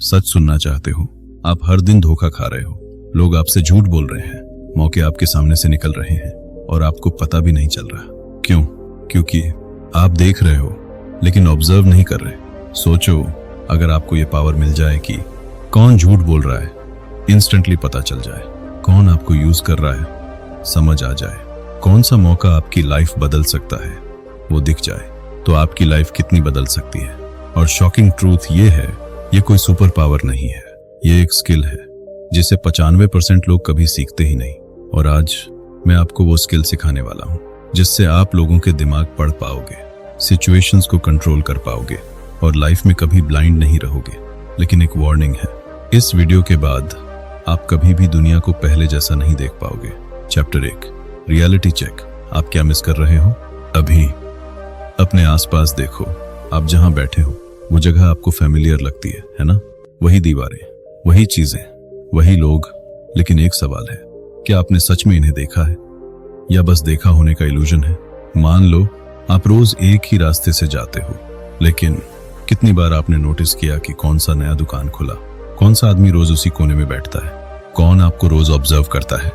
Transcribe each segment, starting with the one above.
सच सुनना चाहते हो, आप हर दिन धोखा खा रहे हो, लोग आपसे झूठ बोल रहे हैं, मौके आपके सामने से निकल रहे हैं और आपको पता भी नहीं चल रहा। क्यों? क्योंकि आप देख रहे हो लेकिन ऑब्जर्व नहीं कर रहे। सोचो, अगर आपको ये पावर मिल जाए कि कौन झूठ बोल रहा है, इंस्टेंटली पता चल जाए, कौन आपको यूज कर रहा है समझ आ जाए, कौन सा मौका आपकी लाइफ बदल सकता है वो दिख जाए, तो आपकी लाइफ कितनी बदल सकती है। और शॉकिंग ट्रूथ ये है, ये कोई सुपर पावर नहीं है, ये एक स्किल है जिसे 95% लोग कभी सीखते ही नहीं। और आज मैं आपको वो स्किल सिखाने वाला हूँ जिससे आप लोगों के दिमाग पढ़ पाओगे, सिचुएशंस को कंट्रोल कर पाओगे और लाइफ में कभी ब्लाइंड नहीं रहोगे। लेकिन एक वार्निंग है, इस वीडियो के बाद आप कभी भी दुनिया को पहले जैसा नहीं देख पाओगे। Chapter 1, reality check. आप क्या मिस कर रहे हो? अभी अपने आसपास देखो, आप जहां बैठे हो वो जगह आपको फैमिलियर लगती है ना? वही दीवारें, वही चीजें, वही लोग। लेकिन एक सवाल है, क्या आपने सच में इन्हें देखा है या बस देखा होने का इल्यूजन है? मान लो आप रोज एक ही रास्ते से जाते हो, लेकिन कितनी बार आपने नोटिस किया कि कौन सा नया दुकान खुला, कौन सा आदमी रोज उसी कोने में बैठता है, कौन आपको रोज ऑब्जर्व करता है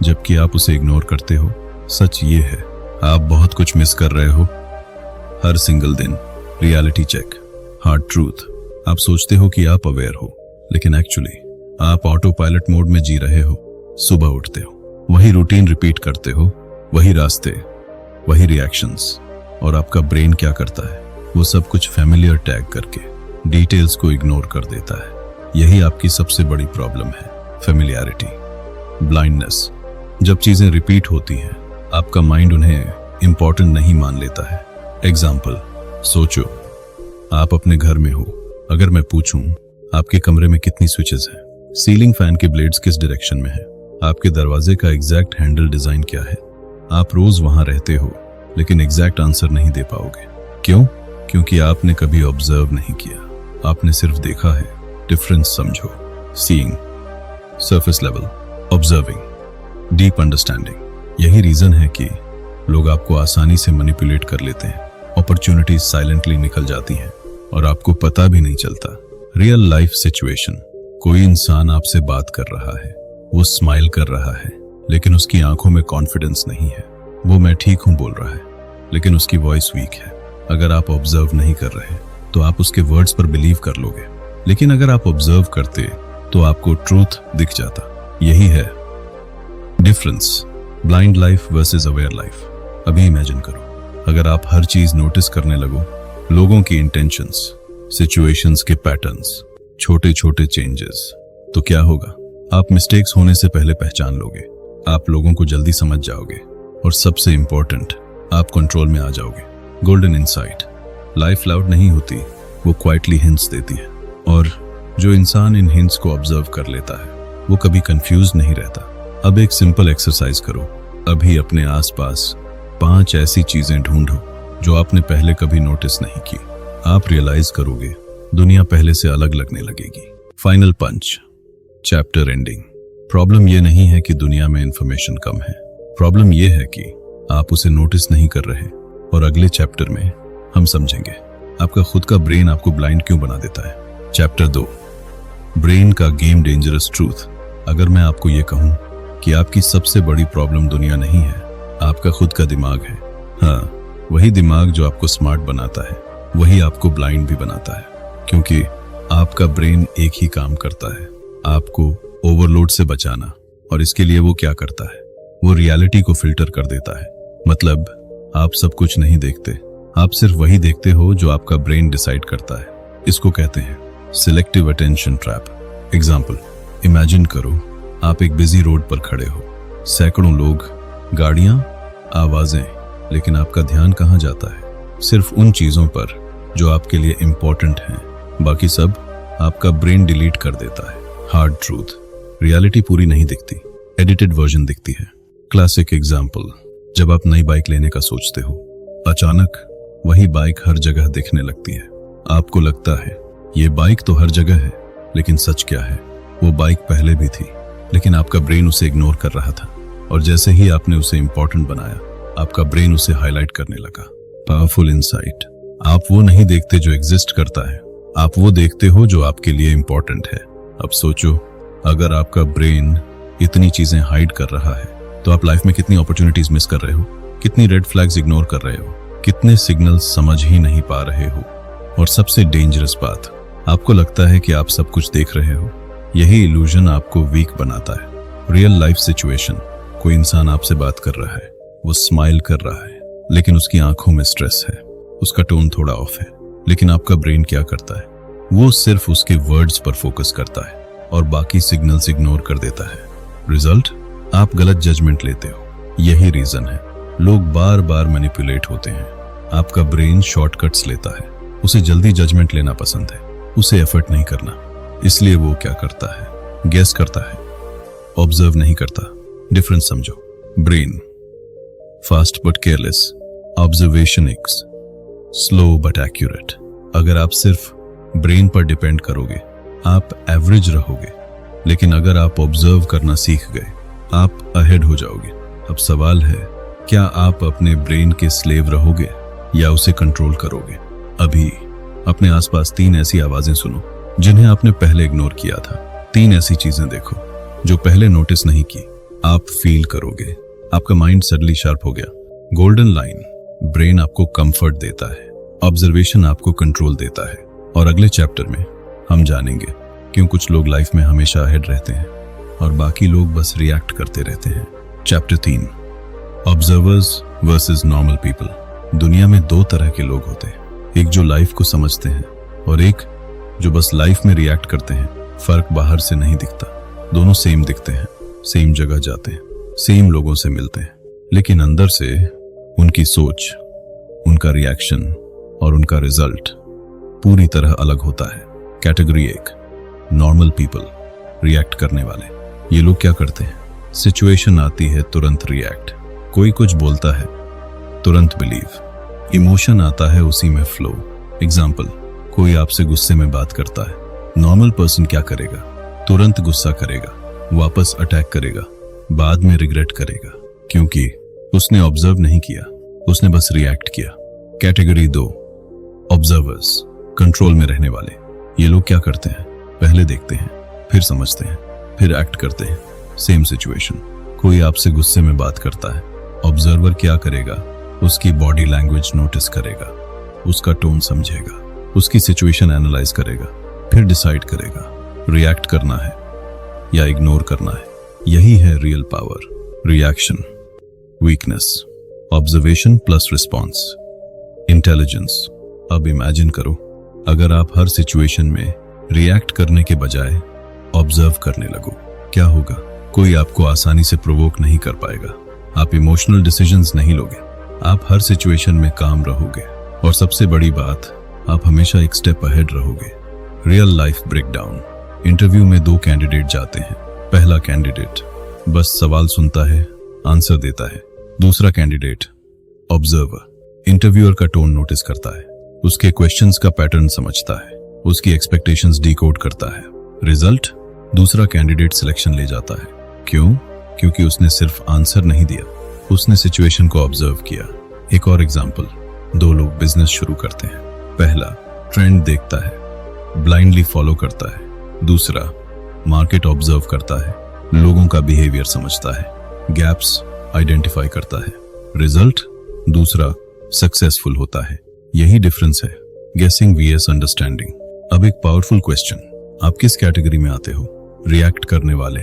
जबकि आप उसे इग्नोर करते हो? सच ये है, आप बहुत कुछ मिस कर रहे हो हर सिंगल दिन। Reality check, hard truth. आप सोचते हो कि आप अवेयर हो, लेकिन एक्चुअली आप ऑटो पायलट मोड में जी रहे हो। सुबह उठते हो, वही रूटीन रिपीट करते हो, वही रास्ते, वही रिएक्शंस, और आपका ब्रेन क्या करता है? वो सब कुछ फैमिलियर टैग करके डिटेल्स को इग्नोर कर देता है। यही आपकी सबसे बड़ी प्रॉब्लम है, फैमिलियरिटी, ब्लाइंडनेस। जब चीजें रिपीट होती हैं, आपका माइंड उन्हें इंपॉर्टेंट नहीं मान लेता है। एग्जाम्पल, सोचो आप अपने घर में हो, अगर मैं पूछूं आपके कमरे में कितनी स्विचेस हैं, सीलिंग फैन के ब्लेड्स किस डायरेक्शन में है, आपके दरवाजे का एग्जैक्ट हैंडल डिजाइन क्या है, आप रोज वहां रहते हो लेकिन एग्जैक्ट आंसर नहीं दे पाओगे। क्यों? क्योंकि आपने कभी ऑब्जर्व नहीं किया, आपने सिर्फ देखा है। डिफरेंस समझो, seeing, surface level, observing, deep understanding. यही रीजन है कि लोग आपको आसानी से मैनिपुलेट कर लेते हैं, अपॉर्चुनिटीज साइलेंटली निकल जाती हैं और आपको पता भी नहीं चलता। रियल लाइफ सिचुएशन, कोई इंसान आपसे बात कर रहा है, वो स्माइल कर रहा है लेकिन उसकी आंखों में कॉन्फिडेंस नहीं है। वो मैं ठीक हूं बोल रहा है लेकिन उसकी वॉइस वीक है। अगर आप ऑब्जर्व नहीं कर रहे तो आप उसके वर्ड्स पर बिलीव कर लोगे, लेकिन अगर आप ऑब्जर्व करते तो आपको ट्रूथ दिख जाता। यही है difference, blind life versus aware life. अभी इमेजिन करो, अगर आप हर चीज नोटिस करने लगो, लोगों की इंटेंशंस, सिचुएशंस के पैटर्न्स, छोटे छोटे चेंजेस, तो क्या होगा? आप मिस्टेक्स होने से पहले पहचान लोगे, आप लोगों को जल्दी समझ जाओगे और सबसे इंपॉर्टेंट, आप कंट्रोल में आ जाओगे। गोल्डन इनसाइट, लाइफ लाउड नहीं होती, वो क्वाइटली हिंट्स देती है, और जो इंसान इन हिंट्स को ऑब्जर्व कर लेता है वो कभी कंफ्यूज नहीं रहता। अब एक सिंपल एक्सरसाइज करो, अभी अपने आसपास 5 ऐसी चीजें ढूंढो जो आपने पहले कभी नोटिस नहीं की। आप रियलाइज करोगे दुनिया पहले से अलग लगने लगेगी। Final punch, chapter ending. Problem यह नहीं है कि दुनिया में इंफॉर्मेशन कम है, प्रॉब्लम यह है कि आप उसे नोटिस नहीं कर रहे। और अगले चैप्टर में हम समझेंगे आपका खुद का ब्रेन आपको ब्लाइंड क्यों बना देता है। चैप्टर 2, ब्रेन का गेम, डेंजरस ट्रूथ। अगर मैं आपको यह कहूं कि आपकी सबसे बड़ी प्रॉब्लम दुनिया नहीं है, आपका खुद का दिमाग है। हाँ, वही दिमाग जो आपको स्मार्ट बनाता है, वही आपको ब्लाइंड भी बनाता है, क्योंकि आपका ब्रेन एक ही काम करता है, आपको ओवरलोड से बचाना। और इसके लिए वो क्या करता है? वो रियलिटी को फिल्टर कर देता है। मतलब आप सब कुछ नहीं देखते, आप सिर्फ वही देखते हो जो आपका ब्रेन डिसाइड करता है। इसको कहते हैं selective attention trap. Example, imagine करो आप एक बिजी रोड पर खड़े हो, सैकड़ों लोग, गाड़ियां, आवाजें, लेकिन आपका ध्यान कहां जाता है? सिर्फ उन चीजों पर जो आपके लिए इंपॉर्टेंट हैं, बाकी सब आपका ब्रेन डिलीट कर देता है। हार्ड ट्रूथ, रियलिटी पूरी नहीं दिखती, एडिटेड वर्जन दिखती है। क्लासिक एग्जाम्पल, जब आप नई बाइक लेने का सोचते हो, अचानक वही बाइक हर जगह दिखने लगती है। आपको लगता है ये बाइक तो हर जगह है, लेकिन सच क्या है? वो बाइक पहले भी थी, लेकिन आपका ब्रेन उसे इग्नोर कर रहा था, और जैसे ही आपने उसे इंपॉर्टेंट बनाया, आपका ब्रेन उसे हाईलाइट करने लगा। पावरफुल इंसाइट, आप वो नहीं देखते जो एग्जिस्ट करता है, आप वो देखते हो जो आपके लिए इंपॉर्टेंट है। अब सोचो, अगर आपका ब्रेन इतनी चीजें हाइड कर रहा है तो आप लाइफ में कितनी अपॉर्चुनिटीज मिस कर रहे हो, कितनी रेड फ्लैग्स इग्नोर कर रहे हो, कितने सिग्नल्स समझ ही नहीं पा रहे हो। और सबसे डेंजरस बात, आपको लगता है कि आप सब कुछ देख रहे हो। यही इल्यूजन आपको वीक बनाता है। रियल लाइफ सिचुएशन, कोई इंसान आपसे बात कर रहा है, वो स्माइल कर रहा है लेकिन उसकी आंखों में स्ट्रेस है, उसका टोन थोड़ा ऑफ है, लेकिन आपका ब्रेन क्या करता है, वो सिर्फ उसके वर्ड्स पर फोकस करता है और बाकी सिग्नल्स इग्नोर कर देता है। रिजल्ट, आप गलत जजमेंट लेते हो। यही रीजन है लोग बार बार मैनिपुलेट होते हैं। आपका ब्रेन शॉर्टकट्स लेता है, उसे जल्दी जजमेंट लेना पसंद है, उसे एफर्ट नहीं करना। इसलिए वो क्या करता है, गेस करता है, ऑब्जर्व नहीं करता। डिफरेंस समझो। Brain fast but careless, observation x slow but accurate. अगर आप सिर्फ ब्रेन पर डिपेंड करोगे आप एवरेज रहोगे, लेकिन अगर आप ऑब्जर्व करना सीख गए आप अहेड हो जाओगे। अब सवाल है, क्या आप अपने ब्रेन के स्लेव रहोगे या उसे कंट्रोल करोगे? अभी अपने आसपास 3 ऐसी आवाजें सुनो जिन्हें आपने पहले इग्नोर किया था। 3 ऐसी चीजें देखो जो पहले नोटिस नहीं की। आप फील करोगे, आपका माइंड सडनली शार्प हो गया। गोल्डन लाइन, ब्रेन आपको कंफर्ट देता है, ऑब्जर्वेशन आपको कंट्रोल देता है। और अगले चैप्टर में हम जानेंगे क्यों कुछ लोग लाइफ में हमेशा अहेड रहते हैं और बाकी लोग बस रिएक्ट करते रहते हैं। Chapter 3, observers versus normal people. दुनिया में 2 तरह के लोग होते हैं, एक जो लाइफ को समझते हैं और एक जो बस लाइफ में रिएक्ट करते हैं। फर्क बाहर से नहीं दिखता, दोनों सेम दिखते हैं, सेम जगह जाते हैं, सेम लोगों से मिलते हैं, लेकिन अंदर से उनकी सोच, उनका रिएक्शन और उनका रिजल्ट पूरी तरह अलग होता है। कैटेगरी 1, नॉर्मल पीपल, रिएक्ट करने वाले। ये लोग क्या करते हैं, सिचुएशन आती है तुरंत रिएक्ट, कोई कुछ बोलता है तुरंत बिलीव, इमोशन आता है उसी में फ्लो। एग्जाम्पल, कोई आपसे गुस्से में बात करता है, नॉर्मल पर्सन क्या करेगा, तुरंत गुस्सा करेगा, वापस अटैक करेगा, बाद में रिग्रेट करेगा, क्योंकि उसने ऑब्जर्व नहीं किया, उसने बस रिएक्ट किया। कैटेगरी 2, ऑब्जर्वर्स, कंट्रोल में रहने वाले। ये लोग क्या करते हैं, पहले देखते हैं, फिर समझते हैं, फिर एक्ट करते हैं। सेम सिचुएशन, कोई आपसे गुस्से में बात करता है, ऑब्जर्वर क्या करेगा, उसकी बॉडी लैंग्वेज नोटिस करेगा, उसका टोन समझेगा, उसकी सिचुएशन एनालाइज करेगा, फिर डिसाइड करेगा रिएक्ट करना है या इग्नोर करना है। यही है real power. Reaction, weakness, observation plus response, intelligence. अब इमेजिन करो, अगर आप हर सिचुएशन में रिएक्ट करने के बजाय ऑब्जर्व करने लगो, क्या होगा? कोई आपको आसानी से प्रोवोक नहीं कर पाएगा, आप इमोशनल डिसीजंस नहीं लोगे, आप हर सिचुएशन में काम रहोगे और सबसे बड़ी बात, आप हमेशा एक स्टेप अहेड रहोगे। Real life breakdown. इंटरव्यू में 2 कैंडिडेट जाते हैं। पहला कैंडिडेट बस सवाल सुनता है, आंसर देता है। दूसरा कैंडिडेट ऑब्जर्वर, इंटरव्यूअर का टोन नोटिस करता है, उसके क्वेश्चंस का पैटर्न समझता है, उसकी एक्सपेक्टेशंस डिकोड करता है। रिजल्ट, दूसरा कैंडिडेट सिलेक्शन ले जाता है। क्यों? क्योंकि उसने सिर्फ आंसर नहीं दिया, उसने सिचुएशन को ऑब्जर्व किया। एक और एग्जांपल, 2 लोग बिजनेस शुरू करते हैं। पहला ट्रेंड देखता है, ब्लाइंडली फॉलो करता है। दूसरा मार्केट ऑब्जर्व करता है, लोगों का बिहेवियर समझता है, गैप्स आइडेंटिफाई करता है। रिजल्ट, दूसरा सक्सेसफुल होता है। यही डिफरेंस है, गेसिंग वीएस अंडरस्टैंडिंग। अब एक पावरफुल क्वेश्चन, आप किस कैटेगरी में आते हो, रिएक्ट करने वाले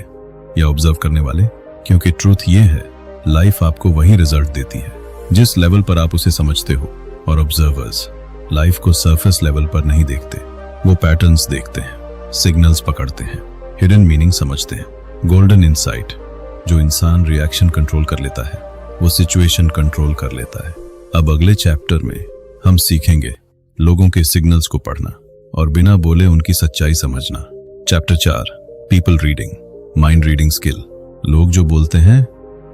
या ऑब्जर्व करने वाले? क्योंकि ट्रूथ ये है, लाइफ आपको वही रिजल्ट देती है जिस लेवल पर आप उसे समझते हो, और ऑब्जर्वर्स लाइफ को सरफेस लेवल पर नहीं देखते, वो पैटर्न्स देखते हैं, सिग्नल्स पकड़ते हैं, हिडन मीनिंग समझते हैं। गोल्डन इनसाइट, जो इंसान रिएक्शन कंट्रोल कर लेता है वो सिचुएशन कंट्रोल कर लेता है। अब अगले चैप्टर में हम सीखेंगे लोगों के सिग्नल्स को पढ़ना और बिना बोले उनकी सच्चाई समझना। Chapter 4, people reading, mind reading skill. लोग जो बोलते हैं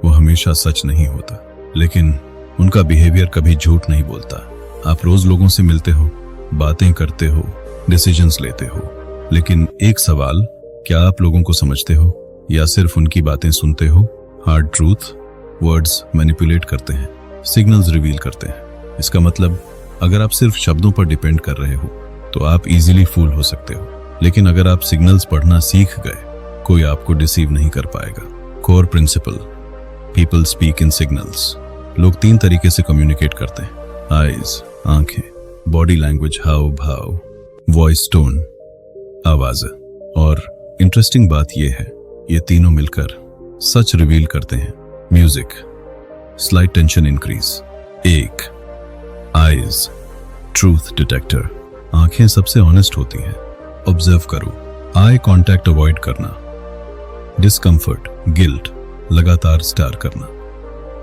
वो हमेशा सच नहीं होता, लेकिन उनका बिहेवियर कभी झूठ नहीं बोलता। आप रोज लोगों से मिलते हो, बातें करते हो, डिसीजंस लेते हो, लेकिन एक सवाल, क्या आप लोगों को समझते हो या सिर्फ उनकी बातें सुनते हो? हार्ड ट्रूथ, वर्ड्स मैनिपुलेट करते हैं, सिग्नल्स रिवील करते हैं। इसका मतलब, अगर आप सिर्फ शब्दों पर डिपेंड कर रहे हो तो आप इजीली फूल हो सकते हो। लेकिन अगर आप सिग्नल्स पढ़ना सीख गए, कोई आपको डिसीव नहीं कर पाएगा। Core principle, people speak in signals. लोग 3 तरीके से कम्युनिकेट करते हैं: आईज, आंखें, बॉडी लैंग्वेज, हाव भाव, वॉइस टोन, आवाज़। और इंटरेस्टिंग बात यह है, ये तीनों मिलकर सच रिवील करते हैं। Music, slight tension increase. 1. Eyes, truth detector. आंखें सबसे ऑनेस्ट होती हैं। ऑब्जर्व करो, आई कांटेक्ट अवॉइड करना, डिस्कंफर्ट, गिल्ट, लगातार स्टार करना,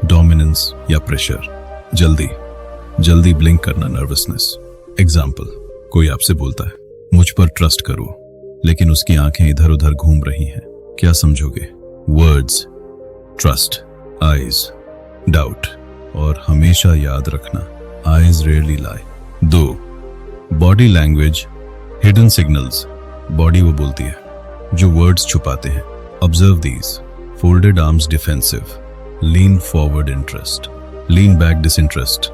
डोमिनेंस या प्रेशर, जल्दी ब्लिंक करना, नर्वसनेस। एग्जाम्पल, कोई आपसे बोलता है मुझ पर ट्रस्ट करो, लेकिन उसकी आंखें इधर उधर घूम रही हैं, क्या समझोगे? Words, trust, eyes, doubt. और हमेशा याद रखना, आईज रेयरली लाई। 2. Body language, hidden signals. Body वो बोलती है जो वर्ड्स छुपाते हैं। Observe these: folded arms defensive, lean forward interest, lean back disinterest,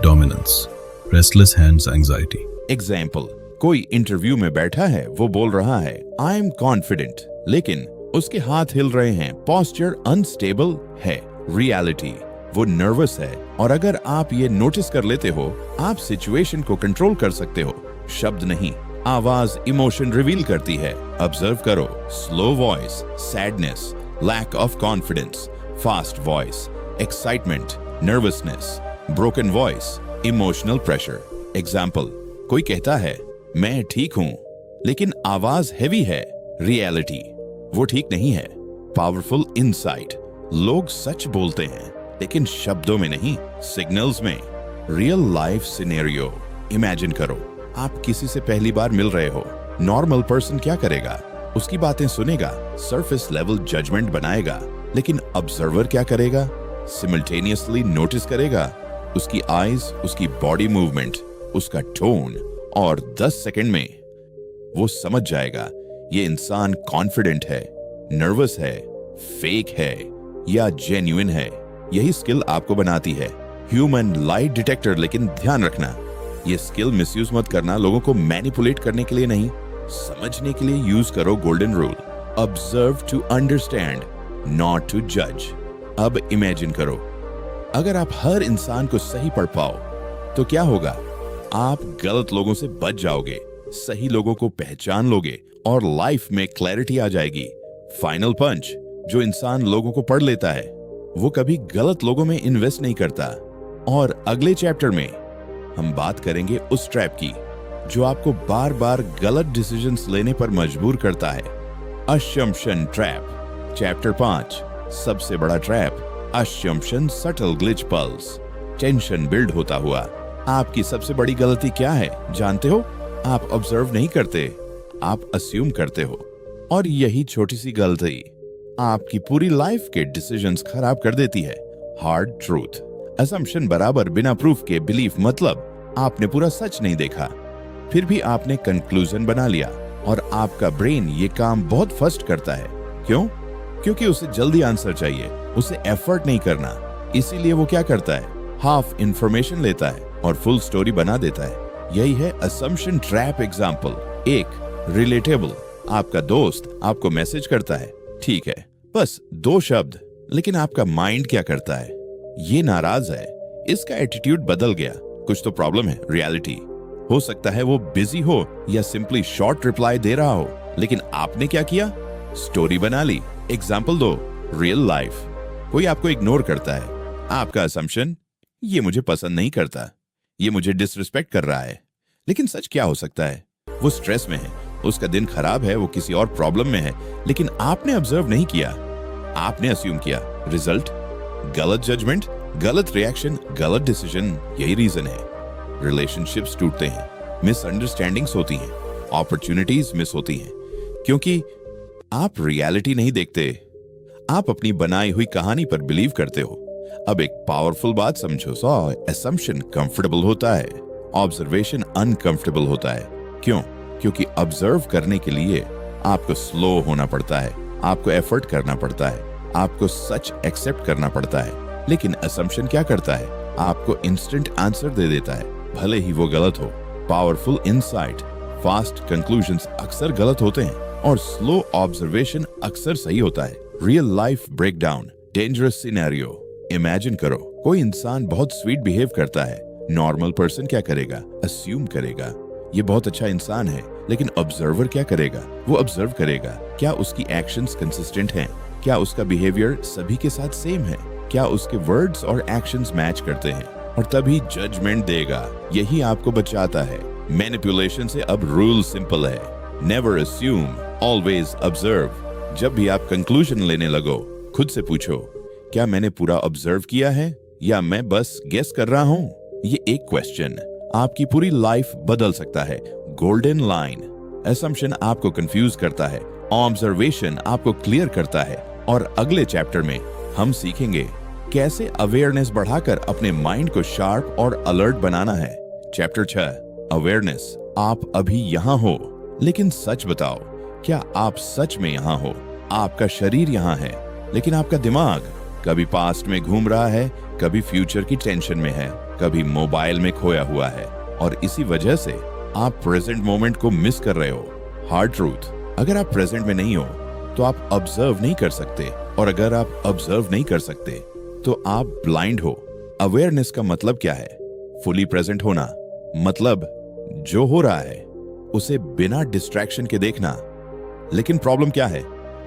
dominance, restless hands anxiety. Example, कोई इंटरव्यू में बैठा है, वो बोल रहा है आई एम कॉन्फिडेंट, लेकिन उसके हाथ हिल रहे हैं, पोस्चर अनस्टेबल है। रियलिटी, वो नर्वस है। और अगर आप ये नोटिस कर लेते हो, आप सिचुएशन को कंट्रोल कर सकते हो। शब्द नहीं, आवाज इमोशन रिवील करती है। ऑब्जर्व करो, slow voice, sadness, lack of confidence, fast voice, excitement, nervousness, broken voice, emotional pressure. Example, कोई कहता है मैं ठीक हूं, लेकिन आवाज हैवी है। रियलिटी, वो ठीक नहीं है। पावरफुल इनसाइट, लोग सच बोलते हैं, लेकिन शब्दों में नहीं, सिग्नल्स में। रियल लाइफ सिनेरियो, इमेजिन करो, आप किसी से पहली बार मिल रहे हो। नॉर्मल पर्सन क्या करेगा? उसकी बातें सुनेगा, सरफेस लेवल जजमेंट बनाएगा। लेकिन ऑब्जर्वर क्या करेगा? सिमल्टेनियसली नोटिस करेगा उसकी आईज, उसकी बॉडी मूवमेंट, उसका टोन, और 10 सेकंड में वो समझ जाएगा ये इंसान कॉन्फिडेंट है, नर्वस है, फेक है या जेन्युइन है। यही स्किल आपको बनाती है ह्यूमन लाइट डिटेक्टर। लेकिन ध्यान रखना, ये स्किल मिसयूज मत करना। लोगों को मैनिपुलेट करने के लिए नहीं, समझने के लिए यूज करो golden rule. Observe to understand, not to जज। अब इमेजिन करो, अगर आप हर इंसान को सही पढ़ पाओ तो क्या होगा? आप गलत लोगों से बच जाओगे, सही लोगों को पहचान लोगे और लाइफ में क्लैरिटी आ जाएगी। फाइनल पंच, जो इंसान लोगों को पढ़ लेता है वो कभी गलत लोगों में इन्वेस्ट नहीं करता। और अगले चैप्टर में हम बात करेंगे उस ट्रैप की जो आपको बार बार गलत डिसीजंस लेने पर मजबूर करता है। असम्पशन ट्रैप, चैप्टर 5, सबसे बड़ा trap, assumption subtle glitch pulse. Tension build होता हुआ। आपकी सबसे बड़ी गलती क्या है जानते हो? आप ऑब्जर्व नहीं करते, आप अस्यूम करते हो। और यही छोटी सी गलती आपकी पूरी लाइफ के डिसीजंस खराब कर देती है। हार्ड ट्रूथ, असम्पशन बराबर बिना प्रूफ के बिलीफ, मतलब आपने पूरा सच नहीं देखा, फिर भी आपने कंक्लूजन बना लिया। और आपका ब्रेन ये काम बहुत फर्स्ट करता है। क्यों? क्योंकि उसे जल्दी आंसर चाहिए, उसे एफर्ट नहीं करना। इसीलिए वो क्या करता है? हाफ इंफॉर्मेशन लेता है और फुल स्टोरी बना देता है। यही है असम्पशन ट्रैप। Example 1, relatable. आपका दोस्त आपको मैसेज करता है, ठीक है, बस 2 शब्द, लेकिन आपका माइंड क्या करता है? ये नाराज है, इसका एटीट्यूड बदल गया, कुछ तो प्रॉब्लम है। रियलिटी, हो सकता है वो बिजी हो या सिंपली शॉर्ट रिप्लाई दे रहा हो, लेकिन आपने क्या किया? स्टोरी बना ली। Example 2, real life. कोई आपको इग्नोर करता है, आपका असम्पशन, ये मुझे पसंद नहीं करता, ये मुझे डिसरिस्पेक्ट कर रहा है। लेकिन सच क्या हो सकता है? वो स्ट्रेस में है, उसका दिन खराब है, वो किसी और प्रॉब्लम में है, लेकिन आपने ऑब्जर्व नहीं किया, आपने अस्यूम किया। रिजल्ट, गलत जजमेंट, गलत रिएक्शन, गलत डिसीजन। यही रीजन है रिलेशनशिप्स टूटते हैं, मिसअंडरस्टैंडिंग्स होती हैं, अपॉर्चुनिटीज मिस होती हैं, क्योंकि आप रियलिटी नहीं देखते, आप अपनी बनाई हुई कहानी पर बिलीव करते हो। अब एक पावरफुल बात समझो, असम्पशन कंफर्टेबल होता है, ऑब्जर्वेशन अनकंफर्टेबल होता है। क्यों? क्योंकि ऑब्जर्व करने के लिए आपको स्लो होना पड़ता है, आपको एफर्ट करना पड़ता है, आपको सच एक्सेप्ट करना पड़ता है। लेकिन असम्पशन क्या करता है? आपको इंस्टेंट आंसर दे देता है, भले ही वो गलत हो। पावरफुल इनसाइट, फास्ट कंक्लूजन्स अक्सर गलत होते हैं और स्लो ऑब्जर्वेशन अक्सर सही होता है। Real life breakdown, dangerous scenario. Imagine करो कोई इंसान बहुत स्वीट बिहेव करता है। नॉर्मल पर्सन क्या करेगा? अस्यूम करेगा ये बहुत अच्छा इंसान है, लेकिन ऑब्जर्वर क्या करेगा? वो ऑब्जर्व करेगा क्या उसकी एक्शंस कंसिस्टेंट हैं, क्या उसका बिहेवियर सभी के साथ सेम है, क्या उसके वर्ड्स और एक्शंस मैच करते हैं, और तभी जजमेंट देगा। यही आपको बचाता है मैनिपुलेशन से। अब रूल सिंपल है, नेवर अस्यूम, ऑलवेज ऑब्जर्व। जब भी आप कंक्लूजन लेने लगो, खुद से पूछो, क्या मैंने पूरा ऑब्जर्व किया है या मैं बस गेस कर रहा हूँ? ये एक क्वेश्चन आपकी पूरी लाइफ बदल सकता है। गोल्डन लाइन, असम्पशन आपको कंफ्यूज करता है, ऑब्जर्वेशन आपको क्लियर करता है। और अगले चैप्टर में हम सीखेंगे कैसे अवेयरनेस बढ़ाकर अपने माइंड को शार्प और अलर्ट बनाना है। Chapter 6, awareness. आप अभी यहाँ हो, लेकिन सच बताओ, क्या आप सच में यहाँ हो? आपका शरीर यहाँ है, लेकिन आपका दिमाग कभी पास्ट में घूम रहा है, कभी फ्यूचर की टेंशन में है, कभी मोबाइल में खोया हुआ है, और इसी वजह से आप प्रेजेंट मोमेंट को मिस कर रहे हो। हार्ड ट्रूथ, अगर आप प्रेजेंट में नहीं हो तो आप ऑब्जर्व नहीं कर सकते, और अगर आप ऑब्जर्व नहीं कर सकते तो आप ब्लाइंड हो। अवेयरनेस का मतलब क्या है? फुली प्रेजेंट होना, मतलब जो हो रहा है उसे बिना डिस्ट्रैक्शन के देखना। लेकिन प्रॉब्लम क्या है?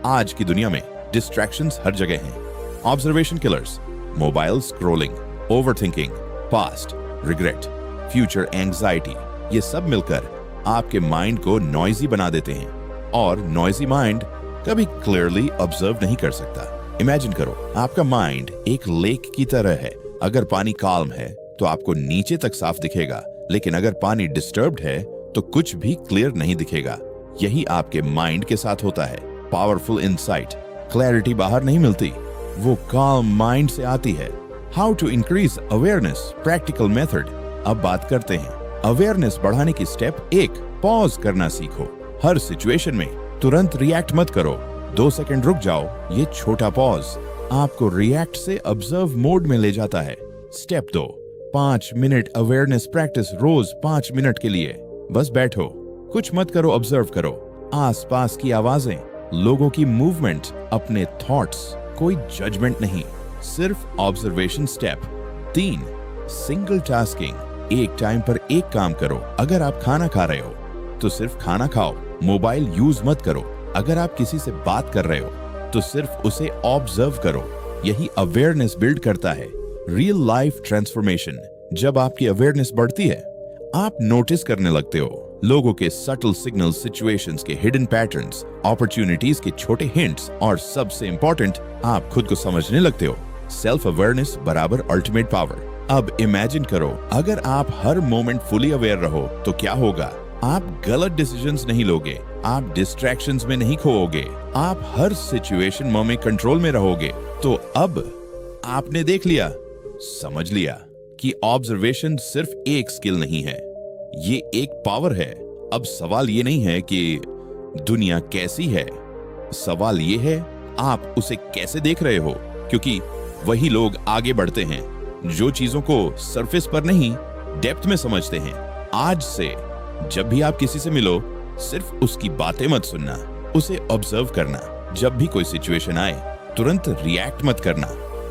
आज की दुनिया में डिस्ट्रैक्शंस हर जगह हैं। Observation killers, mobile scrolling, overthinking, past regret, future anxiety, ये सब मिलकर आपके माइंड को नॉइजी बना देते हैं, और नॉइजी माइंड कभी क्लियरली ऑब्जर्व नहीं कर सकता। इमेजिन करो आपका माइंड एक लेक की तरह है। अगर पानी काल्म है तो आपको नीचे तक साफ दिखेगा, लेकिन अगर पानी डिस्टर्ब्ड है तो कुछ भी क्लियर नहीं दिखेगा। यही आपके माइंड के साथ होता है। पावरफुल इंसाइट, क्लैरिटी बाहर नहीं मिलती, वो काल्म माइंड से आती है। How to increase awareness, practical method. अब बात करते हैं अवेयरनेस बढ़ाने की स्टेप 1, पॉज करना सीखो। हर सिचुएशन में तुरंत रिएक्ट मत करो, 2 सेकंड रुक जाओ। ये छोटा पॉज आपको रिएक्ट से ऑब्जर्व मोड में ले जाता है। स्टेप 2, 5 मिनट अवेयरनेस प्रैक्टिस, रोज 5 मिनट के लिए बस बैठो, कुछ मत करो, ऑब्जर्व करो आसपास की आवाजें, लोगों की मूवमेंट, अपने थॉट्स, कोई जजमेंट नहीं, सिर्फ ऑब्जर्वेशन। स्टेप 3, सिंगल टास्किंग, एक टाइम पर एक काम करो। अगर आप खाना खा रहे हो तो सिर्फ खाना खाओ, मोबाइल यूज मत करो। अगर आप किसी से बात कर रहे हो तो सिर्फ उसे ऑब्जर्व करो। यही अवेयरनेस बिल्ड करता है रियल लाइफ ट्रांसफॉर्मेशन। जब आपकी अवेयरनेस बढ़ती है, आप नोटिस करने लगते हो लोगों के सटल सिग्नल, सिचुएशंस के हिडन पैटर्न्स, अपॉर्चुनिटीज के छोटे हिंट्स, और सबसे इंपॉर्टेंट, आप खुद को समझने लगते हो। सेल्फ अवेयरनेस बराबर अल्टीमेट पावर। अब इमेजिन करो अगर आप हर मोमेंट फुली अवेयर रहो तो क्या होगा? आप गलत डिसीजंस नहीं लोगे, आप डिस्ट्रैक्शंस में नहीं खोओगे, आप हर सिचुएशन में कंट्रोल में रहोगे। तो अब आपने देख लिया, समझ लिया कि ऑब्जर्वेशन सिर्फ एक स्किल नहीं है, ये एक पावर है। अब सवाल ये नहीं है कि दुनिया कैसी है, सवाल ये है आप उसे कैसे देख रहे हो। क्योंकि वही लोग आगे बढ़ते हैं जो चीजों को सरफेस पर नहीं, डेप्थ में समझते हैं। आज से जब भी आप किसी से मिलो, सिर्फ उसकी बातें मत सुनना, उसे ऑब्जर्व करना। जब भी कोई सिचुएशन आए, तुरंत रिएक्ट मत करना,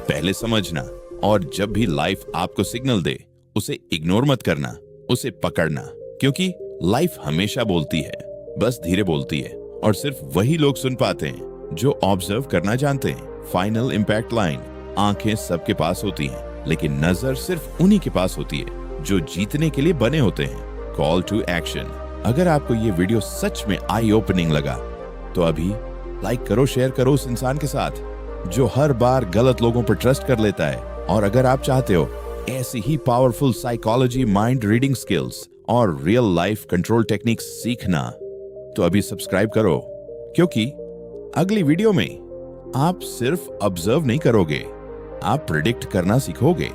पहले समझना। और जब भी लाइफ आपको सिग्नल दे, उसे इग्नोर मत करना, उसे पकड़ना। क्योंकि लाइफ हमेशा बोलती है, बस धीरे बोलती है, और सिर्फ वही लोग सुन पाते हैं जो ऑब्जर्व करना जानते हैं। फाइनल इंपैक्ट लाइन, आंखें सबके पास होती हैं, लेकिन नजर सिर्फ उन्हीं के पास होती है जो जीतने के लिए बने होते हैं। Call to action. अगर आपको ये वीडियो सच में आई ओपनिंग लगा तो अभी लाइक करो, शेयर करो उस इंसान के साथ जो हर बार गलत लोगों पर ट्रस्ट कर लेता है। और अगर आप चाहते हो ऐसी ही powerful psychology, mind reading skills और रियल लाइफ कंट्रोल टेक्निक्स सीखना, तो अभी सब्सक्राइब करो। क्योंकि अगली वीडियो में आप सिर्फ ऑब्जर्व नहीं करोगे, आप प्रिडिक्ट करना सीखोगे।